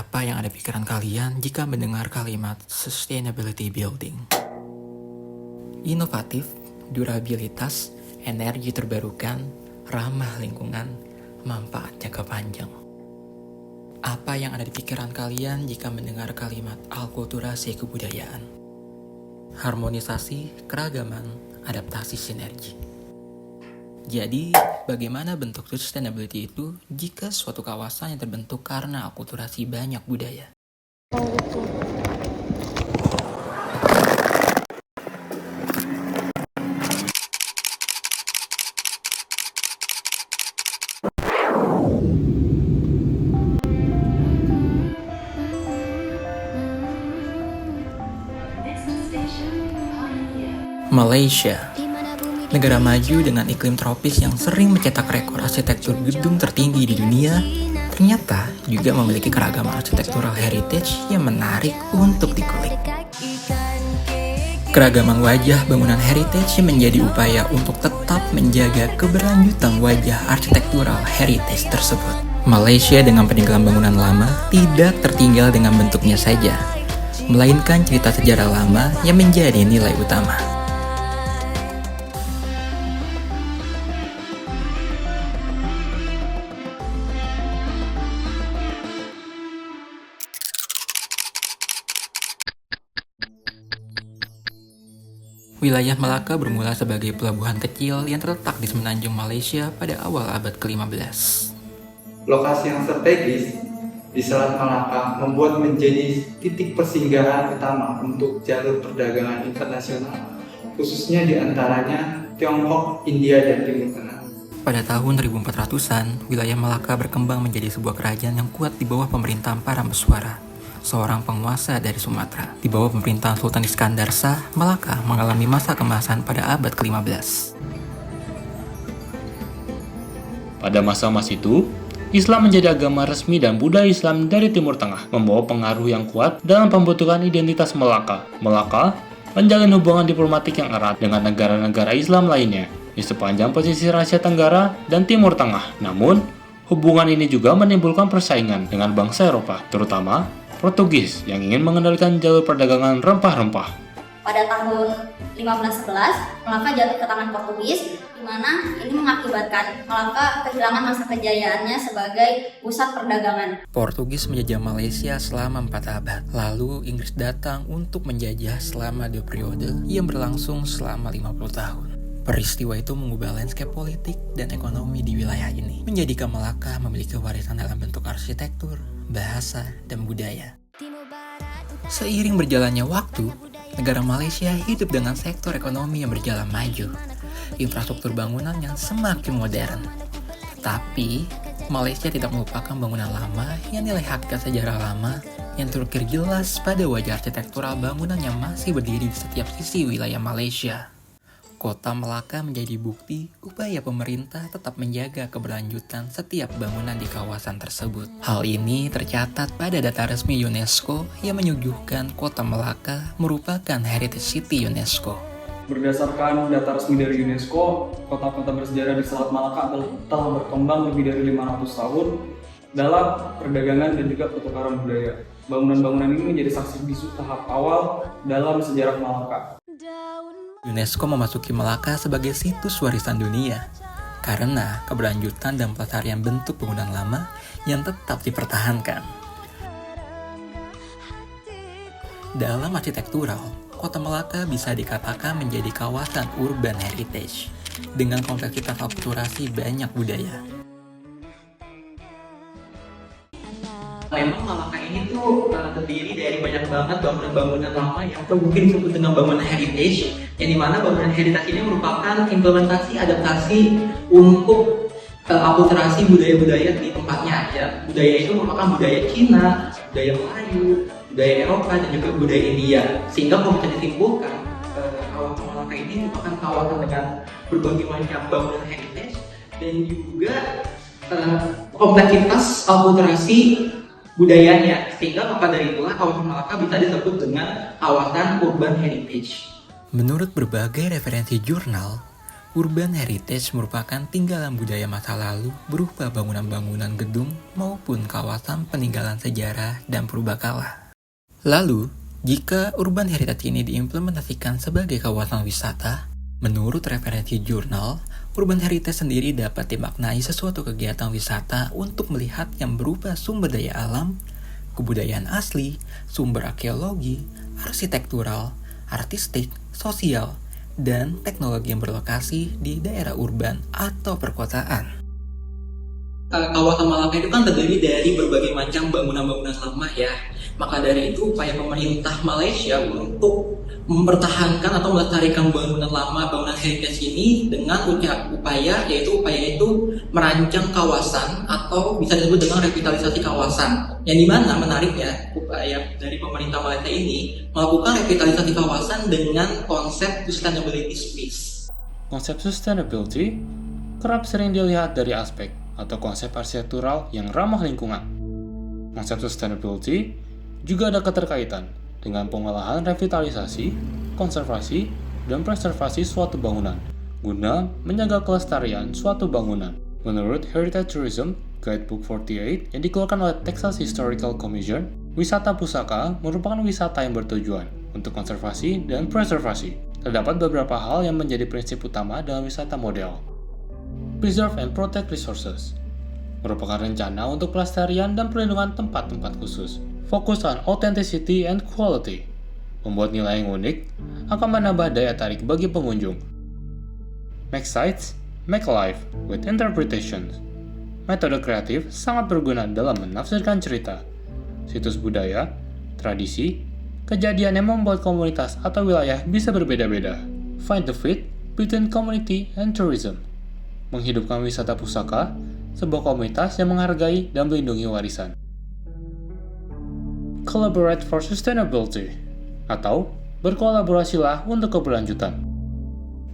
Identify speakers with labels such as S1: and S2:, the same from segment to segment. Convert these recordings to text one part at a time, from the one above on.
S1: Apa yang ada di pikiran kalian jika mendengar kalimat sustainability building? Inovatif, durabilitas, energi terbarukan, ramah lingkungan, manfaat jangka panjang. Apa yang ada di pikiran kalian jika mendengar kalimat alkulturasi kebudayaan? Harmonisasi, keragaman, adaptasi sinergi. Jadi, bagaimana bentuk sustainability itu jika suatu kawasan yang terbentuk karena akulturasi banyak budaya? Malaysia, negara maju dengan iklim tropis yang sering mencetak rekor arsitektur gedung tertinggi di dunia, ternyata juga memiliki keragaman arsitektural heritage yang menarik untuk dikulik. Keragaman wajah bangunan heritage menjadi upaya untuk tetap menjaga keberlanjutan wajah arsitektural heritage tersebut. Malaysia dengan peninggalan bangunan lama tidak tertinggal dengan bentuknya saja, melainkan cerita sejarah lama yang menjadi nilai utama. Wilayah Melacca bermula sebagai pelabuhan kecil yang terletak di semenanjung Malaysia pada awal abad ke-15.
S2: Lokasi yang strategis di Selat Melacca membuat menjadi titik persinggahan utama untuk jalur perdagangan internasional, khususnya di antaranya Tiongkok, India, dan Timur Tengah.
S1: Pada tahun 1400-an, wilayah Melacca berkembang menjadi sebuah kerajaan yang kuat di bawah pemerintahan para Meswara, seorang penguasa dari Sumatera. Di bawah pemerintahan Sultan Iskandar Shah, Melacca mengalami masa kemasan pada abad ke-15.
S3: Pada masa-masa itu, Islam menjadi agama resmi dan budaya Islam dari Timur Tengah, membawa pengaruh yang kuat dalam pembentukan identitas Melacca. Melacca menjalin hubungan diplomatik yang erat dengan negara-negara Islam lainnya di sepanjang pesisir Asia Tenggara dan Timur Tengah. Namun, hubungan ini juga menimbulkan persaingan dengan bangsa Eropa, terutama Portugis yang ingin mengendalikan jalur perdagangan rempah-rempah.
S4: Pada tahun 1511, Melacca jatuh ke tangan Portugis, di mana ini mengakibatkan Melacca kehilangan masa kejayaannya sebagai pusat perdagangan.
S1: Portugis menjajah Malaysia selama 4 abad. Lalu Inggris datang untuk menjajah selama 2 periode yang berlangsung selama 50 tahun. Peristiwa itu mengubah landscape politik dan ekonomi di wilayah ini, menjadikan Melacca memiliki warisan dalam bentuk arsitektur, bahasa, dan budaya. Seiring berjalannya waktu, negara Malaysia hidup dengan sektor ekonomi yang berjalan maju, infrastruktur bangunan yang semakin modern. Tetapi, Malaysia tidak melupakan bangunan lama yang nilai hakikat sejarah lama yang terukir jelas pada wajah arsitektural bangunan yang masih berdiri di setiap sisi wilayah Malaysia. Kota Melacca menjadi bukti upaya pemerintah tetap menjaga keberlanjutan setiap bangunan di kawasan tersebut. Hal ini tercatat pada data resmi UNESCO yang menyuguhkan Kota Melacca merupakan Heritage City UNESCO.
S5: Berdasarkan data resmi dari UNESCO, kota-kota bersejarah di Selat Melacca telah berkembang lebih dari 500 tahun dalam perdagangan dan juga pertukaran budaya. Bangunan-bangunan ini menjadi saksi bisu tahap awal dalam sejarah Melacca.
S1: UNESCO memasuki Melacca sebagai situs warisan dunia karena keberlanjutan dan pelestarian bentuk bangunan lama yang tetap dipertahankan. Dalam arsitektural, Kota Melacca bisa dikatakan menjadi kawasan urban heritage dengan kompleksitas akulturasi banyak budaya.
S6: Memang Melacca ini tuh terdiri dari banyak banget bangunan-bangunan lama yang mungkin disebut dengan bangunan heritage, yang dimana bangunan heritage ini merupakan implementasi adaptasi untuk akulturasi budaya-budaya di tempatnya. Ya, budaya itu merupakan budaya Cina, budaya Melayu, budaya Eropa, dan juga budaya India. Sehingga kalau bisa disimpulkan, kawasan Melacca ini merupakan kawasan dengan berbagai macam bangunan heritage dan juga kompleksitas akulturasi budayanya, sehingga maka dari itulah kawasan Melacca bisa disebut dengan kawasan urban heritage.
S1: Menurut berbagai referensi jurnal, Urban heritage merupakan tinggalan budaya masa lalu berupa bangunan-bangunan gedung maupun kawasan peninggalan sejarah dan purbakala. Lalu, jika urban heritage ini diimplementasikan sebagai kawasan wisata, menurut referensi jurnal, urban heritage sendiri dapat dimaknai sesuatu kegiatan wisata untuk melihat yang berupa sumber daya alam, kebudayaan asli, sumber arkeologi, arsitektural, artistik, sosial, dan teknologi yang berlokasi di daerah urban atau perkotaan.
S6: Kawasan Melacca itu kan terdiri dari berbagai macam bangunan-bangunan lama ya. Maka dari itu upaya pemerintah Malaysia untuk mempertahankan atau melestarikan bangunan lama, bangunan heritage ini dengan upaya itu merancang kawasan atau bisa disebut dengan revitalisasi kawasan. Yang dimana menariknya upaya dari pemerintah Malaysia ini melakukan revitalisasi kawasan dengan konsep sustainability space.
S3: Konsep sustainability kerap sering dilihat dari aspek atau konsep arsitektural yang ramah lingkungan. Konsep sustainability juga ada keterkaitan dengan pengolahan revitalisasi, konservasi, dan preservasi suatu bangunan guna menjaga kelestarian suatu bangunan. Menurut Heritage Tourism Guidebook 48 yang dikeluarkan oleh Texas Historical Commission, wisata pusaka merupakan wisata yang bertujuan untuk konservasi dan preservasi. Terdapat beberapa hal yang menjadi prinsip utama dalam wisata model. Preserve and Protect Resources merupakan rencana untuk pelestarian dan perlindungan tempat-tempat khusus. Fokus on authenticity and quality, membuat nilai yang unik akan menambah daya tarik bagi pengunjung. Make sites, make life with interpretations. Metode kreatif sangat berguna dalam menafsirkan cerita, situs budaya, tradisi, kejadian yang membuat komunitas atau wilayah bisa berbeda-beda. Find the fit between community and tourism. Menghidupkan wisata pusaka, sebuah komunitas yang menghargai dan melindungi warisan. Collaborate for Sustainability, atau berkolaborasilah untuk keberlanjutan.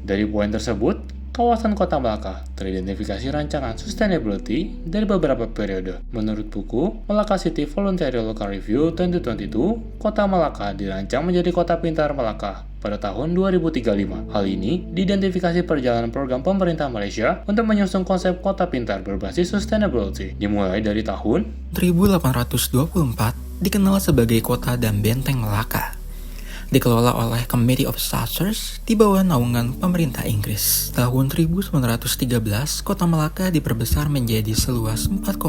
S3: Dari poin tersebut, kawasan Kota Melacca teridentifikasi rancangan sustainability dari beberapa periode. Menurut buku Melacca City Voluntary Local Review 2022, Kota Melacca dirancang menjadi kota pintar Melacca pada tahun 2035. Hal ini diidentifikasi perjalanan program pemerintah Malaysia untuk menyusun konsep kota pintar berbasis sustainability. Dimulai dari tahun
S1: 1824 dikenal sebagai kota dan benteng Melacca. Dikelola oleh Committee of Assessors di bawah naungan pemerintah Inggris. Tahun 1913, kota Melacca diperbesar menjadi seluas 4,2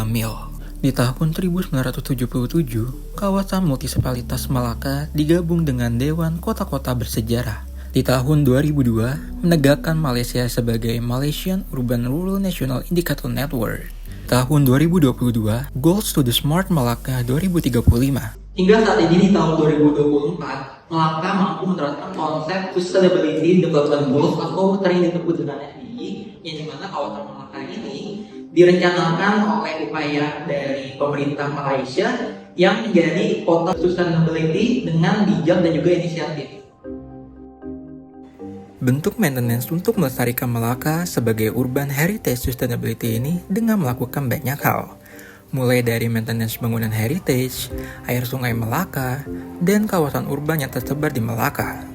S1: mil. Di tahun 1977, kawasan munisipalitas Melacca digabung dengan Dewan Kota-Kota Bersejarah. Di tahun 2002, menegakkan Malaysia sebagai Malaysian Urban Rural National Indicator Network. Tahun 2022, Goals to the Smart Melacca 2035.
S6: Hingga saat ini di tahun 2024, Melacca mampu menerapkan konsep Sustainability Development Goals atau sering disebut dengan SDG, yang dimana kawasan Melacca ini direncanakan oleh upaya dari pemerintah Malaysia yang menjadi kota sustainability dengan bijak dan juga inisiatif.
S1: Bentuk maintenance untuk melestarikan Melacca sebagai urban heritage sustainability ini dengan melakukan banyak hal. Mulai dari maintenance bangunan heritage, air sungai Melacca, dan kawasan urban yang tersebar di Melacca.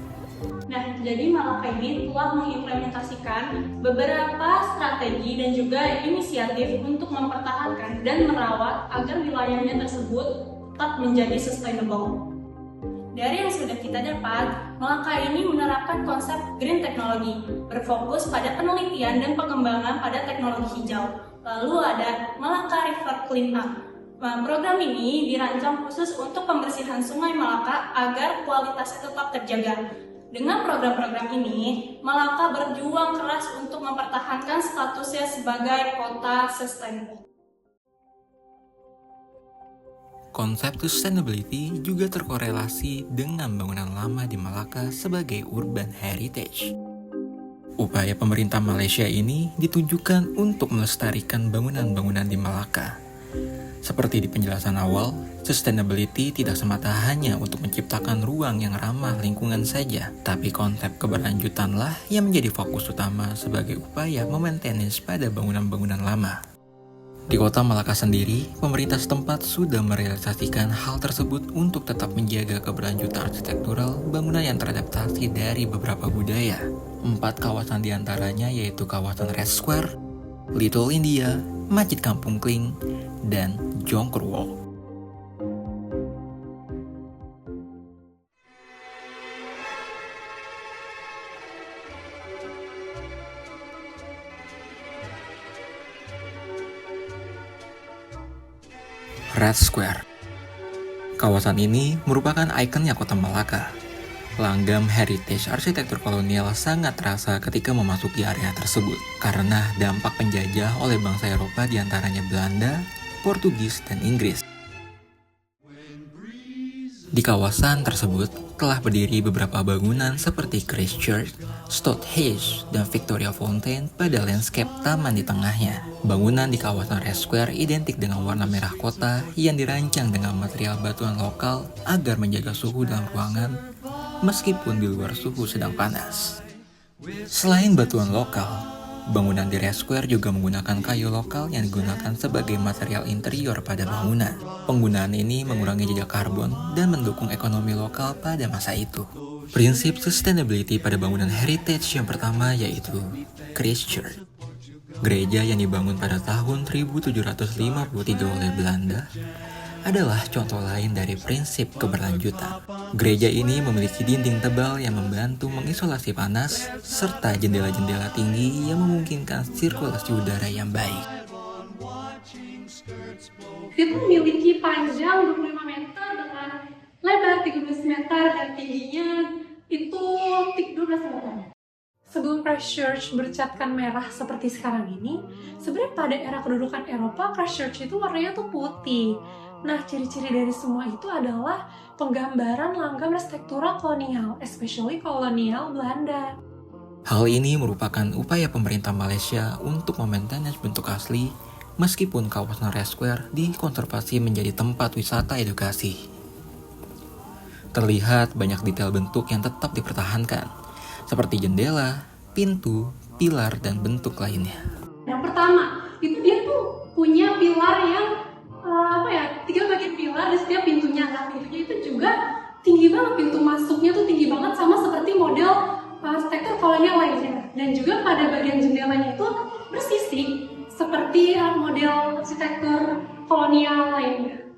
S7: Nah, jadi Melacca ini telah mengimplementasikan beberapa strategi dan juga inisiatif untuk mempertahankan dan merawat agar wilayahnya tersebut tetap menjadi sustainable. Dari yang sudah kita dapat, Melacca ini menerapkan konsep green technology, berfokus pada penelitian dan pengembangan pada teknologi hijau. Lalu ada Melacca River Cleanup. Program ini dirancang khusus untuk pembersihan sungai Melacca agar kualitasnya tetap terjaga. Dengan program-program ini, Melacca berjuang keras untuk mempertahankan statusnya sebagai kota sustainable.
S1: Konsep sustainability juga terkorelasi dengan bangunan lama di Melacca sebagai urban heritage. Upaya pemerintah Malaysia ini ditujukan untuk melestarikan bangunan-bangunan di Melacca. Seperti di penjelasan awal, sustainability tidak semata hanya untuk menciptakan ruang yang ramah lingkungan saja, tapi konsep keberlanjutanlah yang menjadi fokus utama sebagai upaya memaintenance pada bangunan-bangunan lama. Di kota Melacca sendiri, pemerintah setempat sudah merealisasikan hal tersebut untuk tetap menjaga keberlanjutan arsitektural bangunan yang teradaptasi dari beberapa budaya. 4 kawasan diantaranya yaitu kawasan Red Square, Little India, Masjid Kampung Kling, dan Jongkor Wall. Red Square. Kawasan ini merupakan ikonnya kota Melacca. Langgam heritage arsitektur kolonial sangat terasa ketika memasuki area tersebut karena dampak penjajah oleh bangsa Eropa diantaranya Belanda, Portugis, dan Inggris. Di kawasan tersebut telah berdiri beberapa bangunan seperti Christ Church, Stonehenge, dan Victoria Fountain pada landscape taman di tengahnya. Bangunan di kawasan Red Square identik dengan warna merah kota yang dirancang dengan material batuan lokal agar menjaga suhu dalam ruangan meskipun di luar suhu sedang panas. Selain batuan lokal, bangunan di Red Square juga menggunakan kayu lokal yang digunakan sebagai material interior pada bangunan. Penggunaan ini mengurangi jejak karbon dan mendukung ekonomi lokal pada masa itu. Prinsip sustainability pada bangunan heritage yang pertama yaitu Christ Church. Gereja yang dibangun pada tahun 1753 oleh Belanda adalah contoh lain dari prinsip keberlanjutan. Gereja ini memiliki dinding tebal yang membantu mengisolasi panas, serta jendela-jendela tinggi yang memungkinkan sirkulasi udara yang baik.
S7: Dia tuh memiliki panjang 25 meter dengan lebar 13 meter dan tingginya itu 12 meter. Sebelum Christchurch bercatkan merah seperti sekarang ini, sebenarnya pada era kedudukan Eropa, Christchurch itu warnanya tuh putih. Nah, ciri-ciri dari semua itu adalah penggambaran langgam arsitektural kolonial, especially kolonial Belanda.
S1: Hal ini merupakan upaya pemerintah Malaysia untuk memaintenance bentuk asli, meskipun kawasan Red Square dikonservasi menjadi tempat wisata edukasi. Terlihat banyak detail bentuk yang tetap dipertahankan, seperti jendela, pintu, pilar, dan bentuk lainnya.
S7: Yang pertama, itu dia tuh punya pilar yang 3 bagian pilar di setiap pintunya. Nah, pintunya itu juga tinggi banget, pintu masuknya tuh tinggi banget sama seperti model arsitektur kolonial lainnya. Dan juga pada bagian jendelanya itu bersisik seperti model arsitektur kolonial lainnya.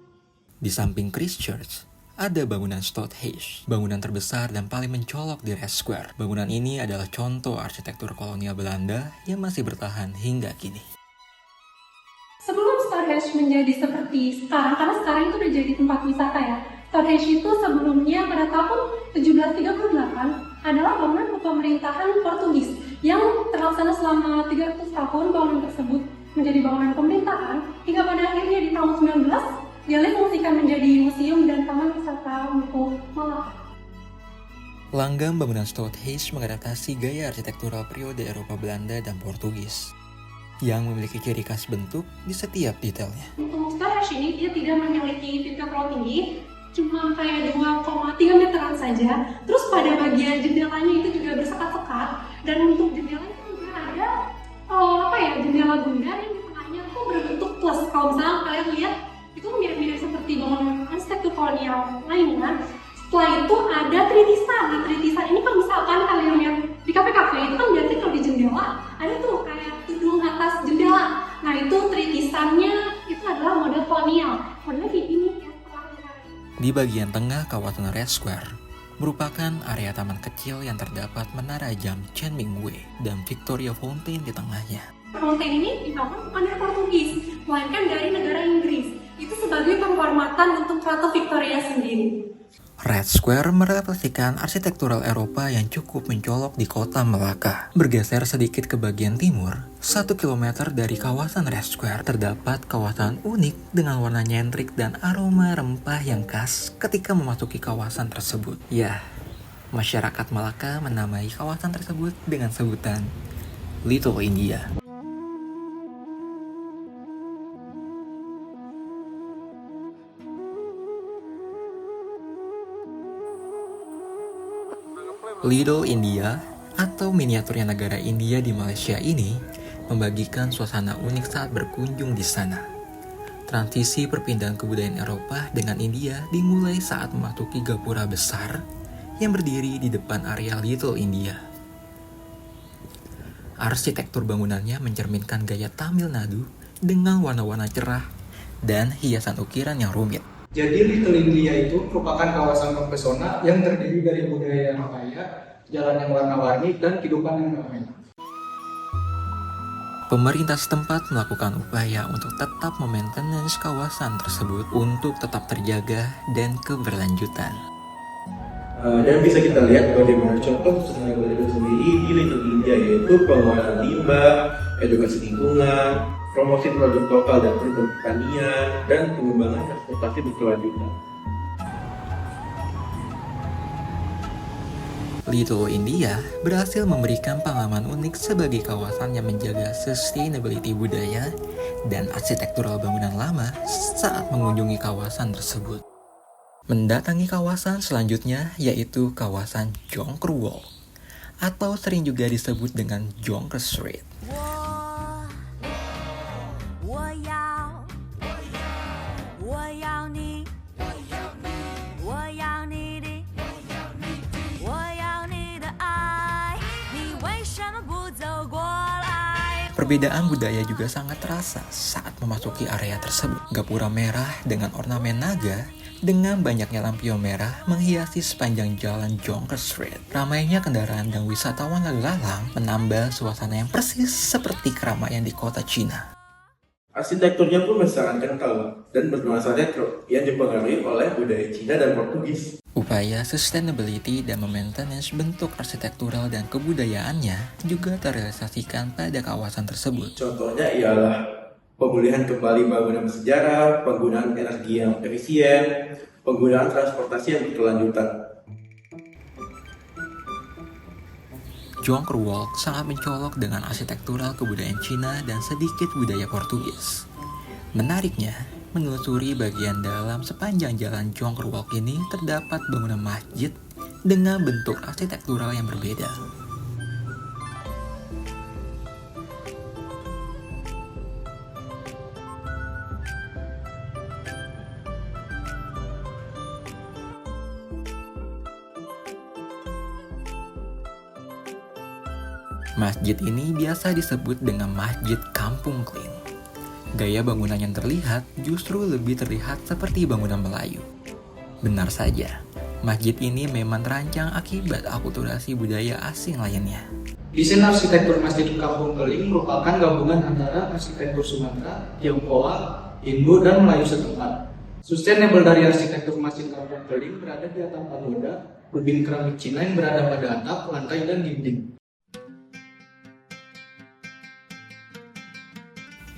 S1: Di samping Christ Church, ada bangunan Stonehenge, bangunan terbesar dan paling mencolok di Red Square. Bangunan ini adalah contoh arsitektur kolonial Belanda yang masih bertahan hingga kini.
S7: Sebelum Stonehenge menjadi seperti sekarang, karena sekarang itu udah jadi tempat wisata ya. Stonehenge itu sebelumnya pada tahun 1738 adalah bangunan pemerintahan Portugis yang terlaksana selama 300 tahun. Bangunan tersebut menjadi bangunan pemerintahan hingga pada akhirnya di tahun 19 dialih fungsikan menjadi museum dan taman wisata untuk Melacca.
S1: Langgam bangunan Stonehenge mengadaptasi gaya arsitektural periode Eropa Belanda dan Portugis yang memiliki ciri khas bentuk di setiap detailnya.
S7: Untuk Stonehenge ini dia tidak memiliki tinggi terlalu tinggi, cuma kayak 2,3 meteran saja. Terus pada bagian jendelanya itu juga bersekat-sekat, dan untuk jendela itu juga ada jendela bundar yang di tengahnya tuh berbentuk plus. Kalau misalnya kalian lihat itu mirip-mirip seperti bangunan arsitektur kolonial lainnya. Setelah itu ada tritisan. Nah, tritisan ini kalau misalkan kalian lihat di kafe-kafe itu kan berarti kalau di jendela ada tuh kayak tudung atas jendela. Nah, itu tritisannya itu adalah model kolonial. Modelnya kayak gini ya.
S1: Di bagian tengah kawasan Red Square merupakan area taman kecil yang terdapat menara jam Chen Mingwei dan Victoria Fountain di tengahnya.
S7: Fountain ini dibangun bukan dari Portugis, melainkan dari negara Inggris. Itu sebagai penghormatan untuk Ratu Victoria sendiri.
S1: Red Square merefleksikan arsitektural Eropa yang cukup mencolok di kota Melacca. Bergeser sedikit ke bagian timur, 1 km dari kawasan Red Square terdapat kawasan unik dengan warna nyentrik dan aroma rempah yang khas ketika memasuki kawasan tersebut. Ya, masyarakat Melacca menamai kawasan tersebut dengan sebutan Little India. Little India atau miniaturnya negara India di Malaysia ini membagikan suasana unik saat berkunjung di sana. Transisi perpindahan kebudayaan Eropa dengan India dimulai saat memasuki gapura besar yang berdiri di depan area Little India. Arsitektur bangunannya mencerminkan gaya Tamil Nadu dengan warna-warna cerah dan hiasan ukiran yang rumit.
S2: Jadi Little India itu merupakan kawasan mempesona yang terdiri dari budaya yang kaya, jalan yang warna-warni, dan kehidupan yang damai.
S1: Pemerintah setempat melakukan upaya untuk tetap memaintenance kawasan tersebut untuk tetap terjaga dan keberlanjutan.
S8: Dan bisa kita lihat bagaimana contoh sustainable itu sendiri di Little India, yaitu pengelolaan limbah, edukasi lingkungan, promosi produk lokal dan produk pertanian, dan pengembangan transportasi berkelanjutan.
S1: Little India berhasil memberikan pengalaman unik sebagai kawasan yang menjaga sustainability budaya dan arsitektural bangunan lama saat mengunjungi kawasan tersebut. Mendatangi kawasan selanjutnya yaitu kawasan Jonker Walk atau sering juga disebut dengan Jonker Street. Perbedaan budaya juga sangat terasa saat memasuki area tersebut. Gapura merah dengan ornamen naga dengan banyaknya lampion merah menghiasi sepanjang jalan Jonker Street. Ramainya kendaraan dan wisatawan lalu lalang menambah suasana yang persis seperti keramaian di kota Cina.
S8: Arsitekturnya pun sangat kental dan bernuansa retro yang dipengaruhi oleh budaya Cina dan Portugis.
S1: Upaya sustainability dan maintenance bentuk arsitektural dan kebudayaannya juga terrealisasikan pada kawasan tersebut.
S8: Contohnya ialah pemulihan kembali bangunan bersejarah, penggunaan energi yang efisien, penggunaan transportasi yang berkelanjutan.
S1: Jonker Walk sangat mencolok dengan arsitektural kebudayaan Cina dan sedikit budaya Portugis. Menariknya, menelusuri bagian dalam sepanjang jalan Jonker Walk ini terdapat bangunan masjid dengan bentuk arsitektural yang berbeda. Masjid ini biasa disebut dengan Masjid Kampung Clean. Gaya bangunan yang terlihat justru lebih terlihat seperti bangunan Melayu. Benar saja, masjid ini memang terancang akibat akulturasi budaya asing lainnya.
S2: Desain arsitektur Masjid Kampung Keling merupakan gabungan antara arsitektur Sumatera, Tionghoa, Hindu, dan Melayu setempat. Sustainable dari arsitektur Masjid Kampung Keling berada di atap pagoda, turbin keramik Cina yang berada pada atap, lantai, dan dinding.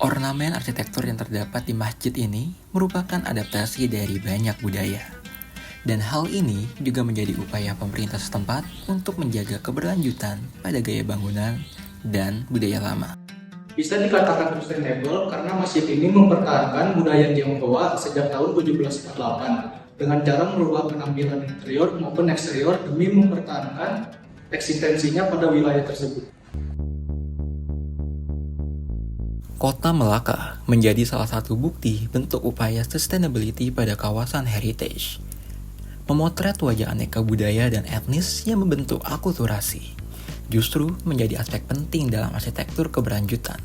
S1: Ornamen arsitektur yang terdapat di masjid ini merupakan adaptasi dari banyak budaya. Dan hal ini juga menjadi upaya pemerintah setempat untuk menjaga keberlanjutan pada gaya bangunan dan budaya lama.
S2: Bisa dikatakan sustainable karena masjid ini mempertahankan budaya Tionghoa sejak tahun 1748 dengan cara merubah penampilan interior maupun eksterior demi mempertahankan eksistensinya pada wilayah tersebut.
S1: Kota Melacca menjadi salah satu bukti bentuk upaya sustainability pada kawasan heritage. Memotret wajah aneka budaya dan etnis yang membentuk akulturasi justru menjadi aspek penting dalam arsitektur keberlanjutan.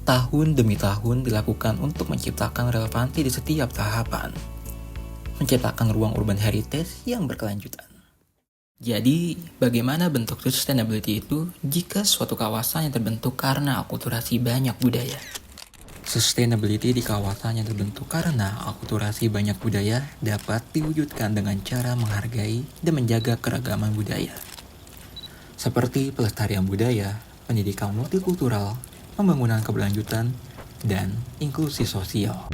S1: Tahun demi tahun dilakukan untuk menciptakan relevansi di setiap tahapan. Menciptakan ruang urban heritage yang berkelanjutan. Jadi, bagaimana bentuk sustainability itu jika suatu kawasan yang terbentuk karena akulturasi banyak budaya? Sustainability di kawasan yang terbentuk karena akulturasi banyak budaya dapat diwujudkan dengan cara menghargai dan menjaga keragaman budaya. Seperti pelestarian budaya, pendidikan multikultural, pembangunan keberlanjutan, dan inklusi sosial.